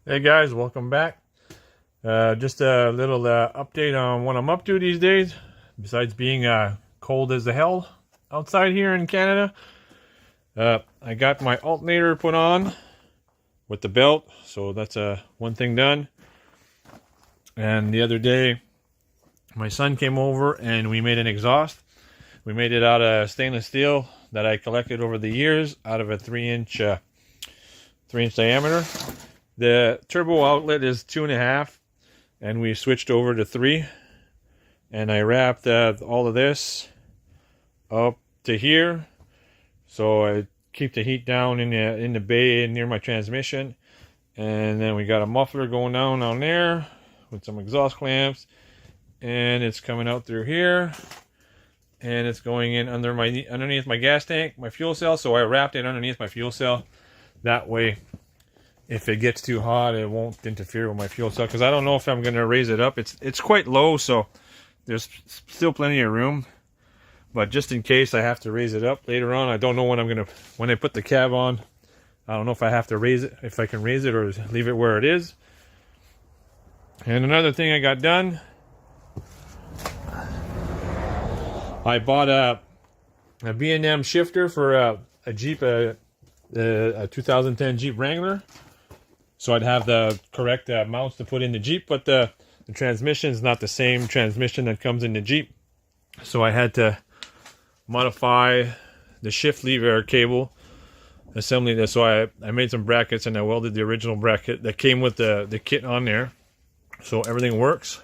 Hey guys, welcome back. Just a little update on what I'm up to these days. Besides being cold as the hell outside here in Canada, I got my alternator put on with the belt, so that's one thing done. And the other day, my son came over and we made an exhaust. We made it out of stainless steel that I collected over the years, out of a 3-inch diameter. The turbo outlet is 2.5, and we switched over to 3. And I wrapped all of this up to here, so I keep the heat down in the bay near my transmission. And then we got a muffler going down there with some exhaust clamps, and it's coming out through here, and it's going in underneath my gas tank, my fuel cell. So I wrapped it underneath my fuel cell. That way, if it gets too hot, it won't interfere with my fuel cell, because I don't know if I'm going to raise it up. It's quite low, so there's still plenty of room. But just in case I have to raise it up later on, I don't know when I put the cab on. I don't know if I have to raise it, if I can raise it or leave it where it is. And another thing I got done, I bought a B&M shifter for a Jeep, a 2010 Jeep Wrangler. So I'd have the correct mounts to put in the Jeep, but the transmission is not the same transmission that comes in the Jeep. So I had to modify the shift lever cable assembly. So I made some brackets, and I welded the original bracket that came with the kit on there. So everything works.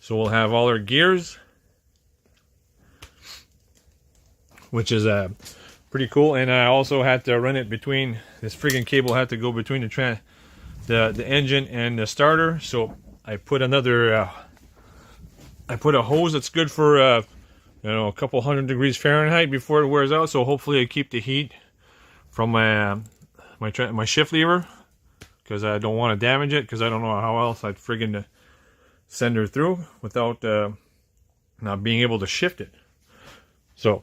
So we'll have all our gears, which is pretty cool. And I also had to run it between, this friggin' cable had to go between the engine and the starter. So I put I put a hose that's good for a couple hundred degrees Fahrenheit before it wears out. So hopefully I keep the heat from my shift lever, because I don't want to damage it, because I don't know how else I'd friggin' send her through without not being able to shift it. So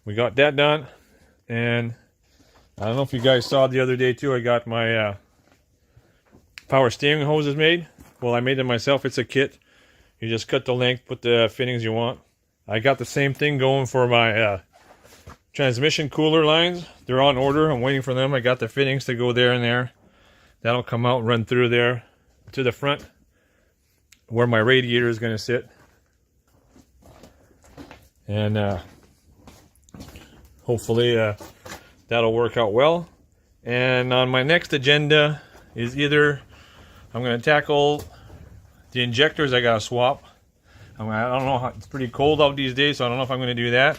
we got that done. And I don't know if you guys saw the other day too, I got my power steering hoses made. Well, I made them myself. It's a kit. You just cut the length, put the fittings you want. I got the same thing going for my transmission cooler lines. They're on order. I'm waiting for them. I got the fittings to go there and there. That'll come out and run through there to the front where my radiator is going to sit. And hopefully that'll work out well. And on my next agenda is either I'm going to tackle the injectors I got to swap. I don't know, it's pretty cold out these days, so I don't know if I'm going to do that.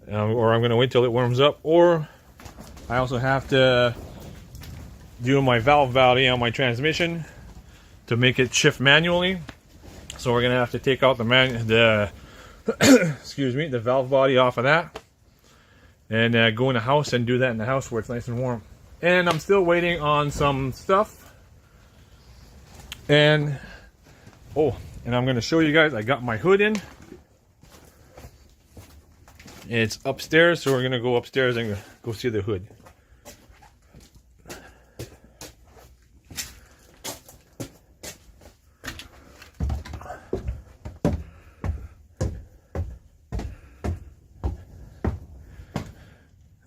Or I'm going to wait till it warms up. Or I also have to do my valve body on my transmission to make it shift manually. So we're going to have to take out the valve body off of that, and go in the house and do that in the house where it's nice and warm. And I'm still waiting on some stuff. And I'm going to show you guys, I got my hood in. It's upstairs, so we're going to go upstairs and go see the hood.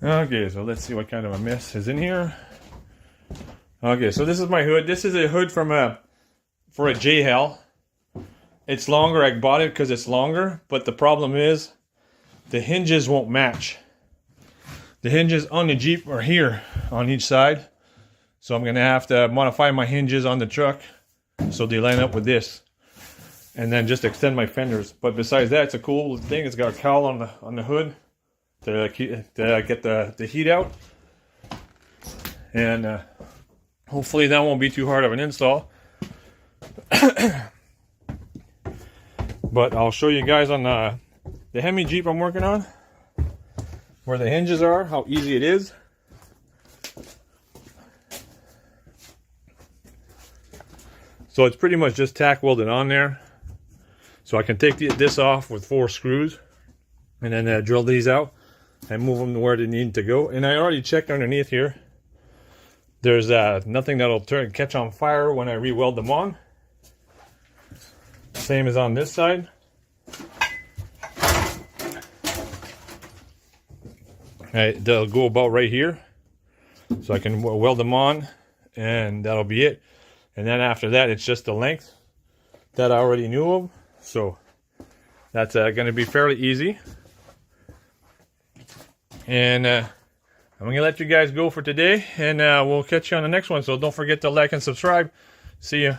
Okay, so let's see what kind of a mess is in here. Okay, so this is my hood. This is a hood for a J-Hell. It's longer. I bought it because it's longer, but the problem is the hinges won't match. The hinges on the Jeep are here on each side, so I'm gonna have to modify my hinges on the truck so they line up with this, and then just extend my fenders. But besides that, it's a cool thing. It's got a cowl on the hood to get the heat out, and hopefully that won't be too hard of an install. But I'll show you guys on the Hemi Jeep I'm working on where the hinges are, how easy it is. So it's pretty much just tack welded on there. So I can take this off with 4 screws and then drill these out and move them to where they need to go. And I already checked underneath here. There's nothing that'll catch on fire when I re-weld them on. Same as on this side. Alright, they'll go about right here. So I can weld them on, and that'll be it. And then after that, it's just the length that I already knew of. So that's going to be fairly easy. And I'm going to let you guys go for today, and we'll catch you on the next one. So don't forget to like and subscribe. See ya.